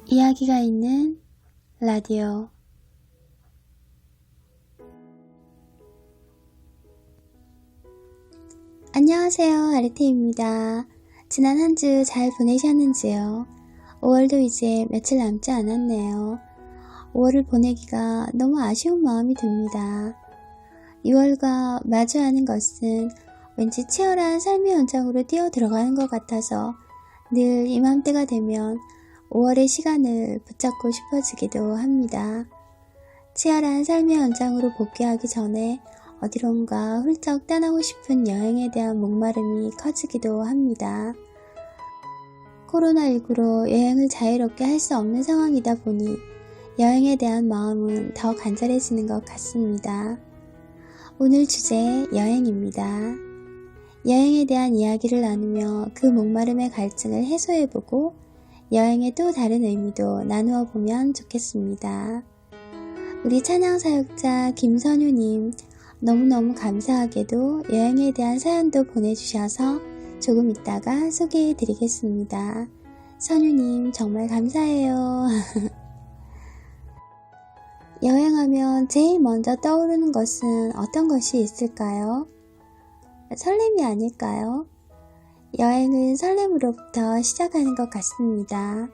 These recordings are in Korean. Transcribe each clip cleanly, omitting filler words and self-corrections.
이야기가 있는 라디오. 안녕하세요, 아르테입니다. 지난 한 주 잘 보내셨는지요? 5월도 이제 며칠 남지 않았네요. 5월을 보내기가 너무 아쉬운 마음이 듭니다. 6월과 마주하는 것은 왠지 치열한 삶의 현장으로 뛰어 들어가는 것 같아서 늘 이맘때가 되면 5월의 시간을 붙잡고 싶어지기도 합니다. 치열한 삶의 현장으로 복귀하기 전에 어디론가 훌쩍 떠나고 싶은 여행에 대한 목마름이 커지기도 합니다. 코로나19로 여행을 자유롭게 할 수 없는 상황이다 보니 여행에 대한 마음은 더 간절해지는 것 같습니다. 오늘 주제 여행입니다. 여행에 대한 이야기를 나누며 그 목마름의 갈증을 해소해보고 여행의 또 다른 의미도 나누어 보면 좋겠습니다. 우리 찬양 사역자 김선유님, 너무너무 감사하게도 여행에 대한 사연도 보내주셔서 조금 있다가 소개해 드리겠습니다. 선유님 정말 감사해요. 여행하면 제일 먼저 떠오르는 것은 어떤 것이 있을까요? 설렘이 아닐까요? 여행은 설렘으로부터 시작하는 것 같습니다.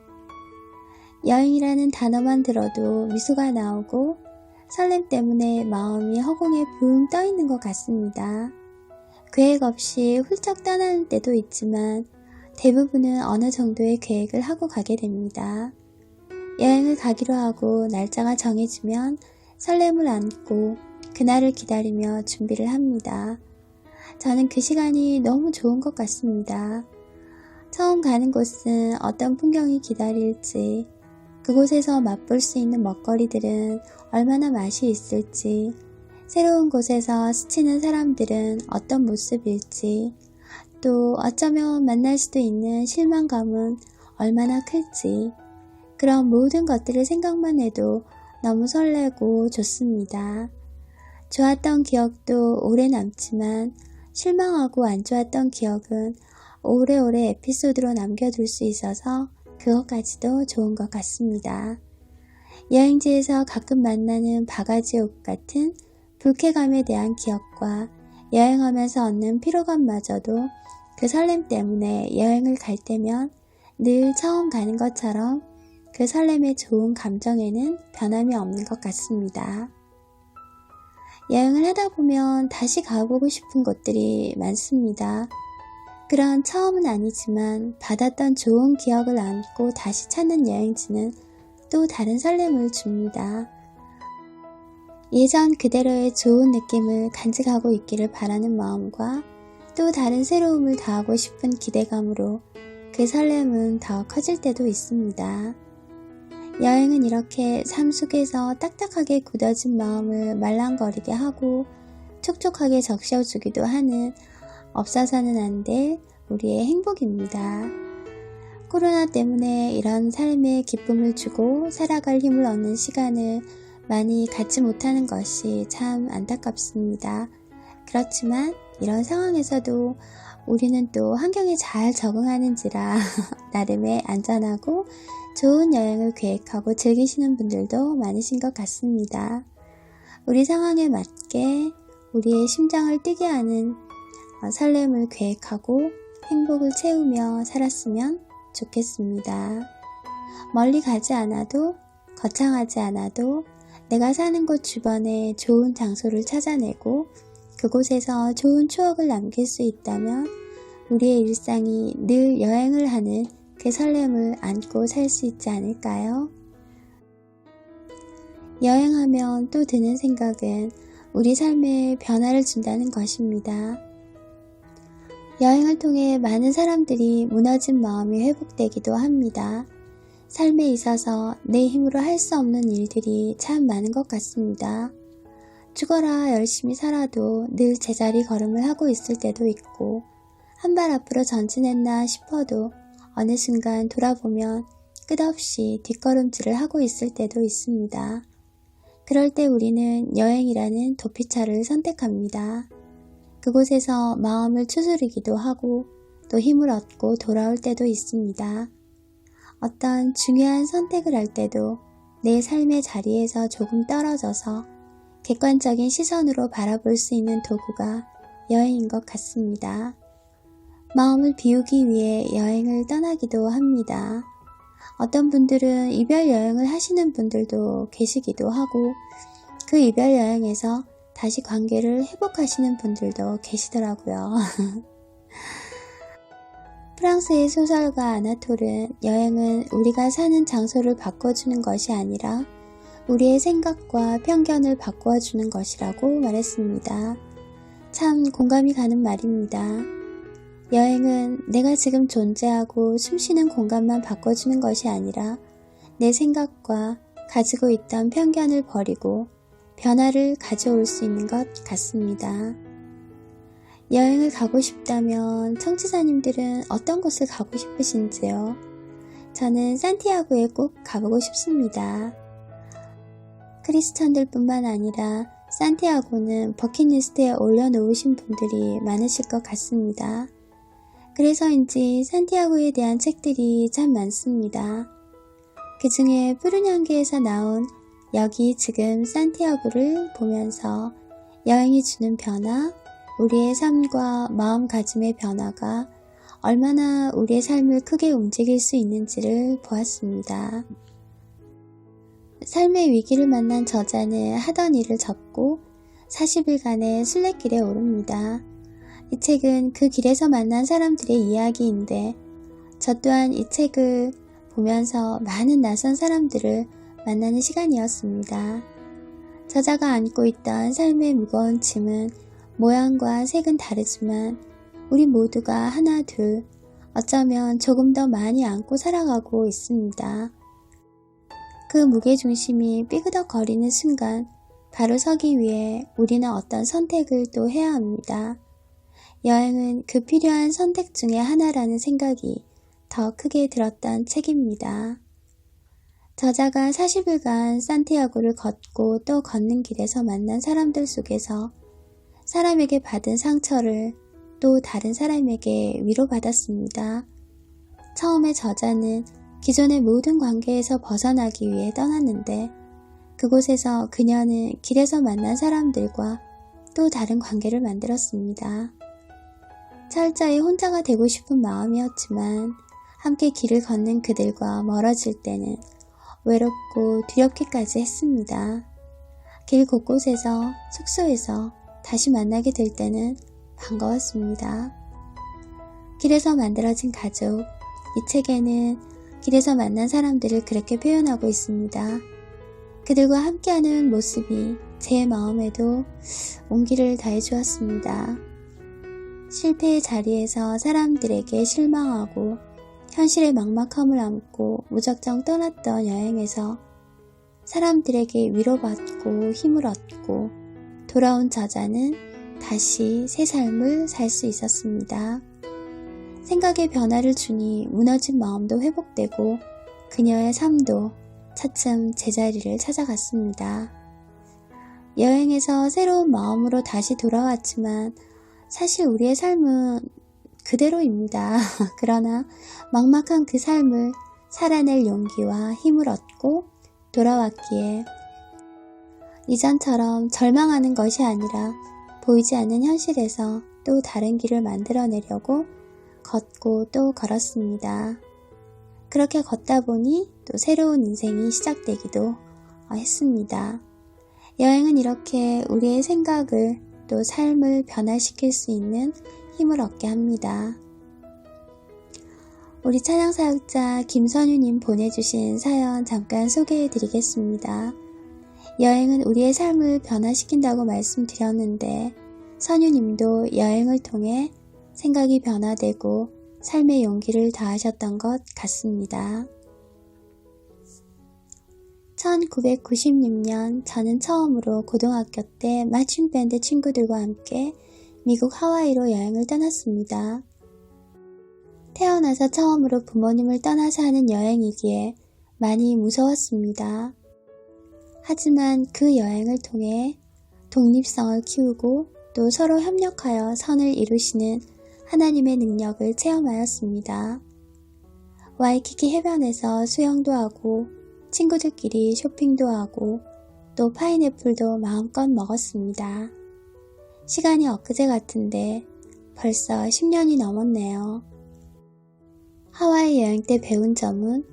여행이라는 단어만 들어도 미소가 나오고 설렘 때문에 마음이 허공에 붕 떠있는 것 같습니다. 계획 없이 훌쩍 떠나는 때도 있지만 대부분은 어느 정도의 계획을 하고 가게 됩니다. 여행을 가기로 하고 날짜가 정해지면 설렘을 안고 그날을 기다리며 준비를 합니다. 저는 그 시간이 너무 좋은 것 같습니다. 처음 가는 곳은 어떤 풍경이 기다릴지, 그곳에서 맛볼 수 있는 먹거리들은 얼마나 맛이 있을지, 새로운 곳에서 스치는 사람들은 어떤 모습일지, 또 어쩌면 만날 수도 있는 실망감은 얼마나 클지, 그런 모든 것들을 생각만 해도 너무 설레고 좋습니다. 좋았던 기억도 오래 남지만 실망하고 안 좋았던 기억은 오래오래 에피소드로 남겨둘 수 있어서 그것까지도 좋은 것 같습니다. 여행지에서 가끔 만나는 바가지 옷 같은 불쾌감에 대한 기억과 여행하면서 얻는 피로감마저도 그 설렘 때문에 여행을 갈 때면 늘 처음 가는 것처럼 그 설렘의 좋은 감정에는 변함이 없는 것 같습니다. 여행을 하다 보면 다시 가보고 싶은 곳들이 많습니다. 그런 처음은 아니지만 받았던 좋은 기억을 안고 다시 찾는 여행지는 또 다른 설렘을 줍니다. 예전 그대로의 좋은 느낌을 간직하고 있기를 바라는 마음과 또 다른 새로움을 더하고 싶은 기대감으로 그 설렘은 더 커질 때도 있습니다. 여행은 이렇게 삶 속에서 딱딱하게 굳어진 마음을 말랑거리게 하고 촉촉하게 적셔주기도 하는 없어서는 안 될 우리의 행복입니다. 코로나 때문에 이런 삶에 기쁨을 주고 살아갈 힘을 얻는 시간을 많이 갖지 못하는 것이 참 안타깝습니다. 그렇지만 이런 상황에서도 우리는 또 환경에 잘 적응하는지라 나름의 안전하고 좋은 여행을 계획하고 즐기시는 분들도 많으신 것 같습니다. 우리 상황에 맞게 우리의 심장을 뛰게 하는 설렘을 계획하고 행복을 채우며 살았으면 좋겠습니다. 멀리 가지 않아도 거창하지 않아도 내가 사는 곳 주변에 좋은 장소를 찾아내고 그곳에서 좋은 추억을 남길 수 있다면 우리의 일상이 늘 여행을 하는 그 설렘을 안고 살 수 있지 않을까요? 여행하면 또 드는 생각은 우리 삶에 변화를 준다는 것입니다. 여행을 통해 많은 사람들이 무너진 마음이 회복되기도 합니다. 삶에 있어서 내 힘으로 할 수 없는 일들이 참 많은 것 같습니다. 죽어라 열심히 살아도 늘 제자리 걸음을 하고 있을 때도 있고 한 발 앞으로 전진했나 싶어도 어느 순간 돌아보면 끝없이 뒷걸음질을 하고 있을 때도 있습니다. 그럴 때 우리는 여행이라는 도피처를 선택합니다. 그곳에서 마음을 추스르기도 하고 또 힘을 얻고 돌아올 때도 있습니다. 어떤 중요한 선택을 할 때도 내 삶의 자리에서 조금 떨어져서 객관적인 시선으로 바라볼 수 있는 도구가 여행인 것 같습니다. 마음을 비우기 위해 여행을 떠나기도 합니다. 어떤 분들은 이별 여행을 하시는 분들도 계시기도 하고 그 이별 여행에서 다시 관계를 회복하시는 분들도 계시더라고요. 프랑스의 소설가 아나톨은 여행은 우리가 사는 장소를 바꿔주는 것이 아니라 우리의 생각과 편견을 바꿔주는 것이라고 말했습니다. 참 공감이 가는 말입니다. 여행은 내가 지금 존재하고 숨쉬는 공간만 바꿔주는 것이 아니라 내 생각과 가지고 있던 편견을 버리고 변화를 가져올 수 있는 것 같습니다. 여행을 가고 싶다면 청취자님들은 어떤 곳을 가고 싶으신지요? 저는 산티아고에 꼭 가보고 싶습니다. 크리스천들뿐만 아니라 산티아고는 버킷리스트에 올려놓으신 분들이 많으실 것 같습니다. 그래서인지 산티아고에 대한 책들이 참 많습니다. 그 중에 푸른 향기에서 나온 여기 지금 산티아고를 보면서 여행이 주는 변화, 우리의 삶과 마음가짐의 변화가 얼마나 우리의 삶을 크게 움직일 수 있는지를 보았습니다. 삶의 위기를 만난 저자는 하던 일을 접고 40일간의 순례길에 오릅니다. 이 책은 그 길에서 만난 사람들의 이야기인데 저 또한 이 책을 보면서 많은 낯선 사람들을 만나는 시간이었습니다. 저자가 안고 있던 삶의 무거운 짐은 모양과 색은 다르지만 우리 모두가 하나 둘 어쩌면 조금 더 많이 안고 살아가고 있습니다. 그 무게중심이 삐그덕거리는 순간 바로 서기 위해 우리는 어떤 선택을 또 해야 합니다. 여행은 그 필요한 선택 중에 하나라는 생각이 더 크게 들었던 책입니다. 저자가 40일간 산티아고를 걷고 또 걷는 길에서 만난 사람들 속에서 사람에게 받은 상처를 또 다른 사람에게 위로받았습니다. 처음에 저자는 기존의 모든 관계에서 벗어나기 위해 떠났는데 그곳에서 그녀는 길에서 만난 사람들과 또 다른 관계를 만들었습니다. 철저히 혼자가 되고 싶은 마음이었지만 함께 길을 걷는 그들과 멀어질 때는 외롭고 두렵기까지 했습니다. 길 곳곳에서 숙소에서 다시 만나게 될 때는 반가웠습니다. 길에서 만들어진 가족, 이 책에는 길에서 만난 사람들을 그렇게 표현하고 있습니다. 그들과 함께하는 모습이 제 마음에도 온기를 더해주었습니다. 실패의 자리에서 사람들에게 실망하고 현실의 막막함을 안고 무작정 떠났던 여행에서 사람들에게 위로받고 힘을 얻고 돌아온 저자는 다시 새 삶을 살 수 있었습니다. 생각의 변화를 주니 무너진 마음도 회복되고 그녀의 삶도 차츰 제자리를 찾아갔습니다. 여행에서 새로운 마음으로 다시 돌아왔지만 사실 우리의 삶은 그대로입니다. 그러나 막막한 그 삶을 살아낼 용기와 힘을 얻고 돌아왔기에 이전처럼 절망하는 것이 아니라 보이지 않는 현실에서 또 다른 길을 만들어내려고 걷고 또 걸었습니다. 그렇게 걷다 보니 또 새로운 인생이 시작되기도 했습니다. 여행은 이렇게 우리의 생각을 또 삶을 변화시킬 수 있는 힘을 얻게 합니다. 우리 찬양사역자 김선유님 보내주신 사연 잠깐 소개해 드리겠습니다. 여행은 우리의 삶을 변화시킨다고 말씀드렸는데 선유님도 여행을 통해 생각이 변화되고 삶의 용기를 더하셨던 것 같습니다. 1996년 저는 처음으로 고등학교 때 태어나서 처음으로 부모님을 떠나서 하는 여행이기에 많이 무서웠습니다. 하지만 그 여행을 통해 독립성을 키우고 또 서로 협력하여 선을 이루시는 하나님의 능력을 체험하였습니다. 와이키키 해변에서 수영도 하고 친구들끼리 쇼핑도 하고 또 파인애플도 마음껏 먹었습니다. 시간이 엊그제 같은데 벌써 10년이 넘었네요. 하와이 여행 때 배운 점은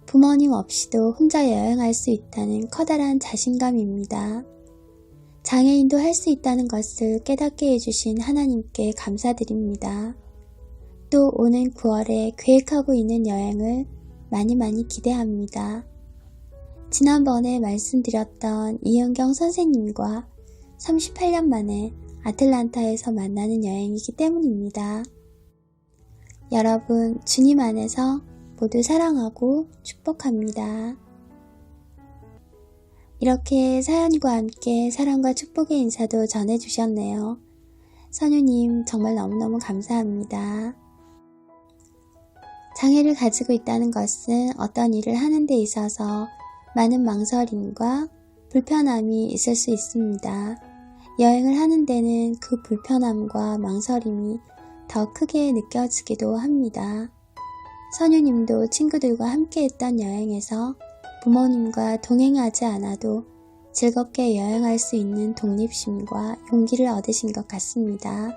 부모님 없이도 혼자 여행할 수 있다는 커다란 자신감입니다. 장애인도 할 수 있다는 것을 깨닫게 해주신 하나님께 감사드립니다. 또 오는 9월에 계획하고 있는 여행을 많이 기대합니다. 지난번에 말씀드렸던 이은경 선생님과 38년 만에 아틀란타에서 만나는 여행이기 때문입니다. 여러분, 주님 안에서 모두 사랑하고 축복합니다. 이렇게 사연과 함께 사랑과 축복의 인사도 전해주셨네요. 선유님 정말 너무너무 감사합니다. 장애를 가지고 있다는 것은 어떤 일을 하는 데 있어서 많은 망설임과 불편함이 있을 수 있습니다. 여행을 하는 데는 그 불편함과 망설임이 더 크게 느껴지기도 합니다. 선유님도 친구들과 함께 했던 여행에서 부모님과 동행하지 않아도 즐겁게 여행할 수 있는 독립심과 용기를 얻으신 것 같습니다.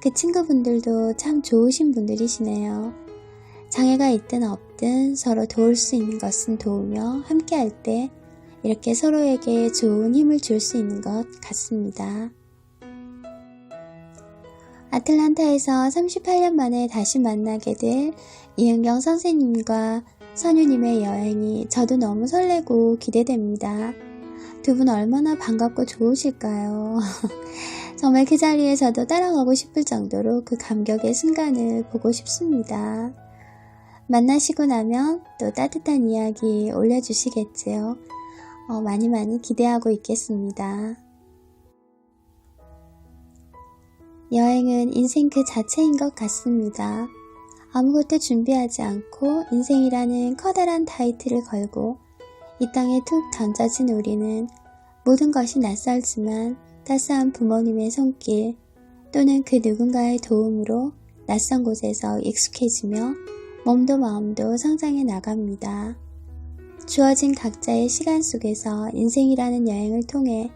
그 친구분들도 참 좋으신 분들이시네요. 장애가 있든 없든 서로 도울 수 있는 것은 도우며 함께 할 때 이렇게 서로에게 좋은 힘을 줄 수 있는 것 같습니다. 아틀란타에서 38년 만에 다시 만나게 될 이은경 선생님과 선유님의 여행이 저도 너무 설레고 기대됩니다. 두 분 얼마나 반갑고 좋으실까요? 정말 그 자리에 저도 따라가고 싶을 정도로 그 감격의 순간을 보고 싶습니다. 만나시고 나면 또 따뜻한 이야기 올려주시겠지요. 많이 기대하고 있겠습니다. 여행은 인생 그 자체인 것 같습니다. 아무것도 준비하지 않고 인생이라는 커다란 타이틀을 걸고 이 땅에 툭 던져진 우리는 모든 것이 낯설지만 따스한 부모님의 손길 또는 그 누군가의 도움으로 낯선 곳에서 익숙해지며 몸도 마음도 성장해 나갑니다. 주어진 각자의 시간 속에서 인생이라는 여행을 통해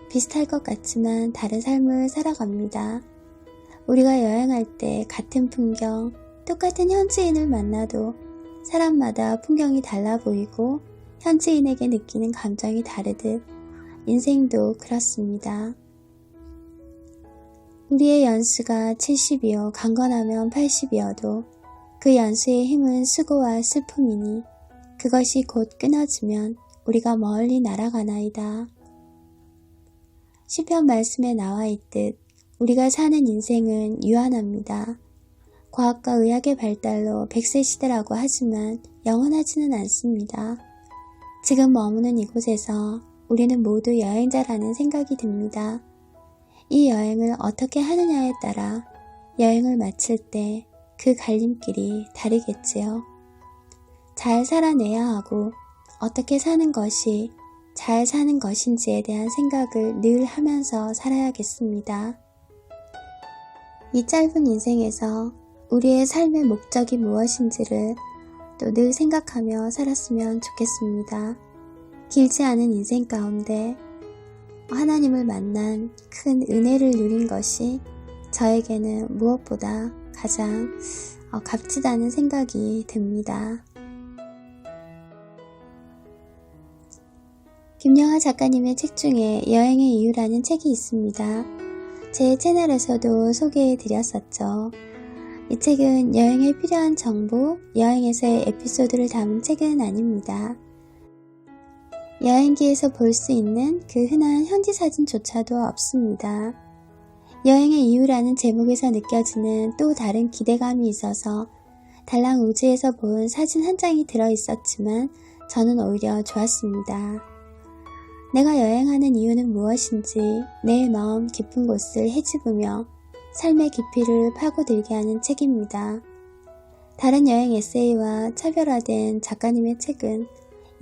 비슷할 것 같지만 다른 삶을 살아갑니다. 우리가 여행할 때 같은 풍경, 똑같은 현지인을 만나도 사람마다 풍경이 달라 보이고 현지인에게 느끼는 감정이 다르듯 인생도 그렇습니다. 우리의 연수가 70이요 강건하면 80이어도 그 연수의 힘은 수고와 슬픔이니 그것이 곧 끊어지면 우리가 멀리 날아가나이다. 시편 말씀에 나와 있듯 우리가 사는 인생은 유한합니다. 과학과 의학의 발달로 100세 시대라고 하지만 영원하지는 않습니다. 지금 머무는 이곳에서 우리는 모두 여행자라는 생각이 듭니다. 이 여행을 어떻게 하느냐에 따라 여행을 마칠 때 그 갈림길이 다르겠지요. 잘 살아내야 하고 어떻게 사는 것이 잘 사는 것인지에 대한 생각을 늘 하면서 살아야겠습니다. 이 짧은 인생에서 우리의 삶의 목적이 무엇인지를 또 늘 생각하며 살았으면 좋겠습니다. 길지 않은 인생 가운데 하나님을 만난 큰 은혜를 누린 것이 저에게는 무엇보다 가장 값지다는 생각이 듭니다. 김영하 작가님의 책 중에 여행의 이유라는 책이 있습니다. 제 채널에서도 소개해드렸었죠. 이 책은 여행에 필요한 정보, 여행에서의 에피소드를 담은 책은 아닙니다. 여행기에서 볼 수 있는 그 흔한 현지 사진조차도 없습니다. 여행의 이유라는 제목에서 느껴지는 또 다른 기대감이 있어서 달랑 우주에서 본 사진 한 장이 들어있었지만 저는 오히려 좋았습니다. 내가 여행하는 이유는 무엇인지 내 마음 깊은 곳을 헤집으며 삶의 깊이를 파고들게 하는 책입니다. 다른 여행 에세이와 차별화된 작가님의 책은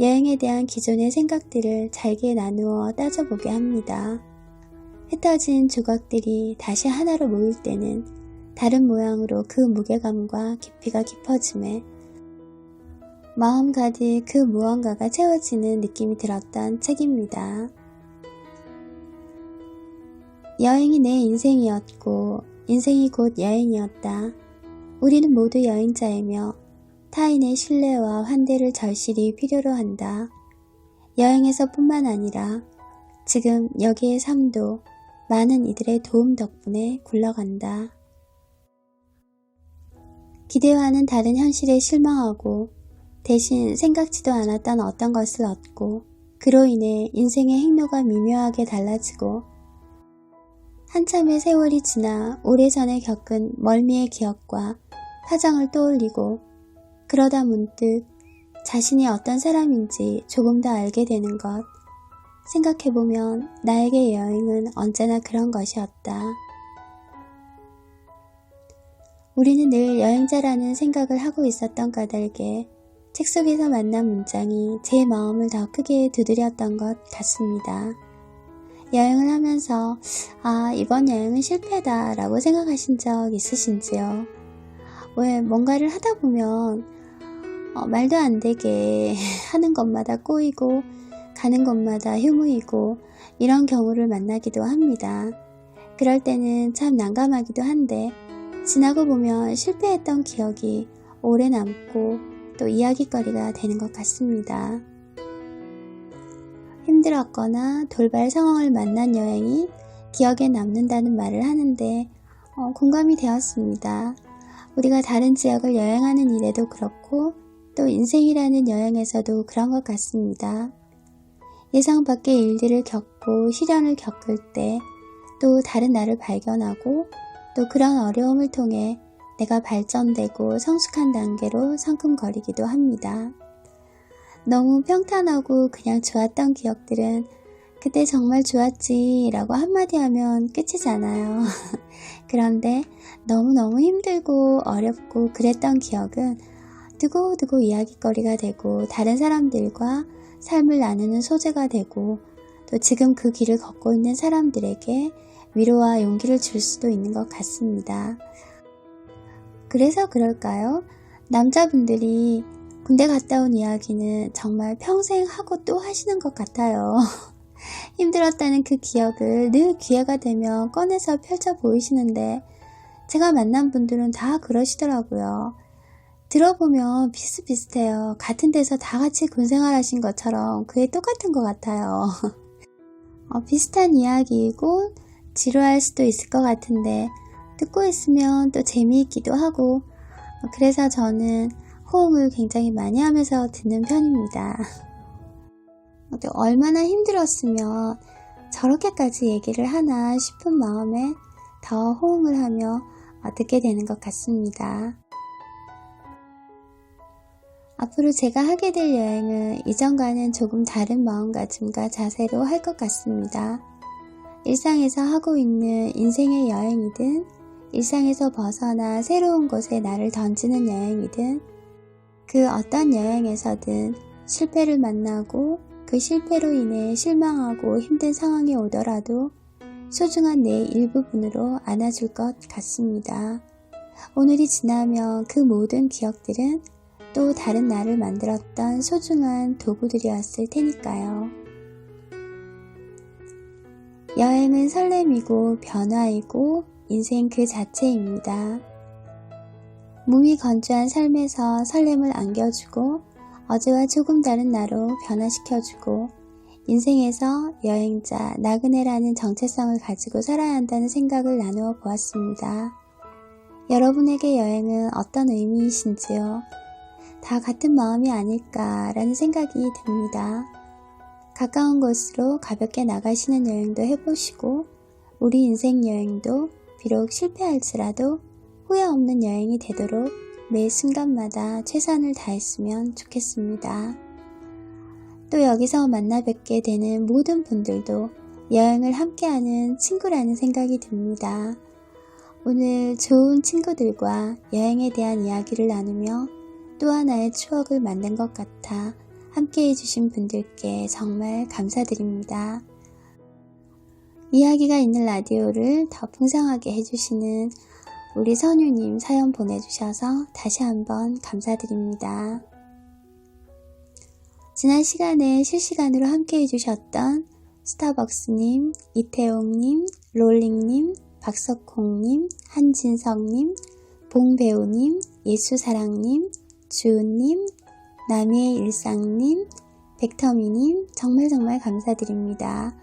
여행에 대한 기존의 생각들을 잘게 나누어 따져보게 합니다. 흩어진 조각들이 다시 하나로 모일 때는 다른 모양으로 그 무게감과 깊이가 깊어짐에 마음 가득 그 무언가가 채워지는 느낌이 들었던 책입니다. 여행이 내 인생이었고 인생이 곧 여행이었다. 우리는 모두 여행자이며 타인의 신뢰와 환대를 절실히 필요로 한다. 여행에서뿐만 아니라 지금 여기의 삶도 많은 이들의 도움 덕분에 굴러간다. 기대와는 다른 현실에 실망하고 대신 생각지도 않았던 어떤 것을 얻고 그로 인해 인생의 행로가 미묘하게 달라지고 한참의 세월이 지나 오래전에 겪은 멀미의 기억과 파장을 떠올리고 그러다 문득 자신이 어떤 사람인지 조금 더 알게 되는 것. 생각해보면 나에게 여행은 언제나 그런 것이었다. 우리는 늘 여행자라는 생각을 하고 있었던 까닭에 책 속에서 만난 문장이 제 마음을 더 크게 두드렸던 것 같습니다. 여행을 하면서 이번 여행은 실패다 라고 생각하신 적 있으신지요? 왜 뭔가를 하다 보면 말도 안 되게 하는 것마다 꼬이고 가는 곳마다 휴무이고 이런 경우를 만나기도 합니다. 그럴 때는 참 난감하기도 한데 지나고 보면 실패했던 기억이 오래 남고 또 이야기거리가 되는 것 같습니다. 힘들었거나 돌발 상황을 만난 여행이 기억에 남는다는 말을 하는데 공감이 되었습니다. 우리가 다른 지역을 여행하는 일에도 그렇고 또 인생이라는 여행에서도 그런 것 같습니다. 예상 밖의 일들을 겪고 시련을 겪을 때 또 다른 나를 발견하고 또 그런 어려움을 통해 내가 발전되고 성숙한 단계로 성큼거리기도 합니다. 너무 평탄하고 그냥 좋았던 기억들은 그때 정말 좋았지 라고 한마디 하면 끝이잖아요. 그런데 너무너무 힘들고 어렵고 그랬던 기억은 두고두고 이야기거리가 되고 다른 사람들과 삶을 나누는 소재가 되고 또 지금 그 길을 걷고 있는 사람들에게 위로와 용기를 줄 수도 있는 것 같습니다. 그래서 그럴까요? 남자분들이 군대 갔다 온 이야기는 정말 평생 하고 또 하시는 것 같아요. 힘들었다는 그 기억을 늘 기회가 되면 꺼내서 펼쳐 보이시는데 제가 만난 분들은 다 그러시더라고요. 들어보면 비슷비슷해요. 같은 데서 다 같이 군생활 하신 것처럼 그게 똑같은 것 같아요. 비슷한 이야기이고 지루할 수도 있을 것 같은데 듣고 있으면 또 재미있기도 하고 그래서 저는 호응을 굉장히 많이 하면서 듣는 편입니다. 또 얼마나 힘들었으면 저렇게까지 얘기를 하나 싶은 마음에 더 호응을 하며 듣게 되는 것 같습니다. 앞으로 제가 하게 될 여행은 이전과는 조금 다른 마음가짐과 자세로 할 것 같습니다. 일상에서 하고 있는 인생의 여행이든 일상에서 벗어나 새로운 곳에 나를 던지는 여행이든 그 어떤 여행에서든 실패를 만나고 그 실패로 인해 실망하고 힘든 상황이 오더라도 소중한 내 일부분으로 안아줄 것 같습니다. 오늘이 지나면 그 모든 기억들은 또 다른 나를 만들었던 소중한 도구들이었을 테니까요. 여행은 설렘이고 변화이고 인생 그 자체입니다. 몸이 건조한 삶에서 설렘을 안겨주고 어제와 조금 다른 나로 변화시켜주고 인생에서 여행자 나그네라는 정체성을 가지고 살아야 한다는 생각을 나누어 보았습니다. 여러분에게 여행은 어떤 의미이신지요? 다 같은 마음이 아닐까라는 생각이 듭니다. 가까운 곳으로 가볍게 나가시는 여행도 해보시고 우리 인생 여행도 비록 실패할지라도 후회 없는 여행이 되도록 매 순간마다 최선을 다했으면 좋겠습니다. 또 여기서 만나 뵙게 되는 모든 분들도 여행을 함께하는 친구라는 생각이 듭니다. 오늘 좋은 친구들과 여행에 대한 이야기를 나누며 또 하나의 추억을 만든 것 같아 함께 해주신 분들께 정말 감사드립니다. 이야기가 있는 라디오를 더 풍성하게 해주시는 우리 선유님 사연 보내주셔서 다시 한번 감사드립니다. 지난 시간에 실시간으로 함께 해주셨던 스타벅스님, 이태용님, 롤링님, 박석홍님, 한진성님, 봉배우님, 예수사랑님, 주은님, 남이의 일상님, 백터미님 정말 감사드립니다.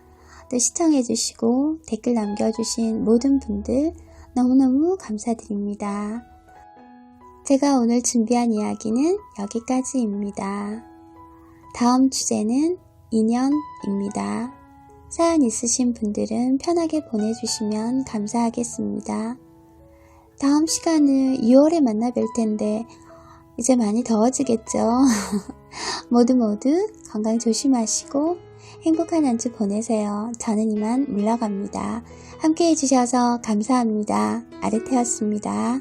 또 시청해주시고 댓글 남겨주신 모든 분들 너무너무 감사드립니다. 제가 오늘 준비한 이야기는 여기까지입니다. 다음 주제는 인연입니다. 사연 있으신 분들은 편하게 보내주시면 감사하겠습니다. 다음 시간을 2월에 만나 뵐 텐데 이제 많이 더워지겠죠? 모두 건강 조심하시고 행복한 한 주 보내세요. 저는 이만 물러갑니다. 함께 해주셔서 감사합니다. 아르테였습니다.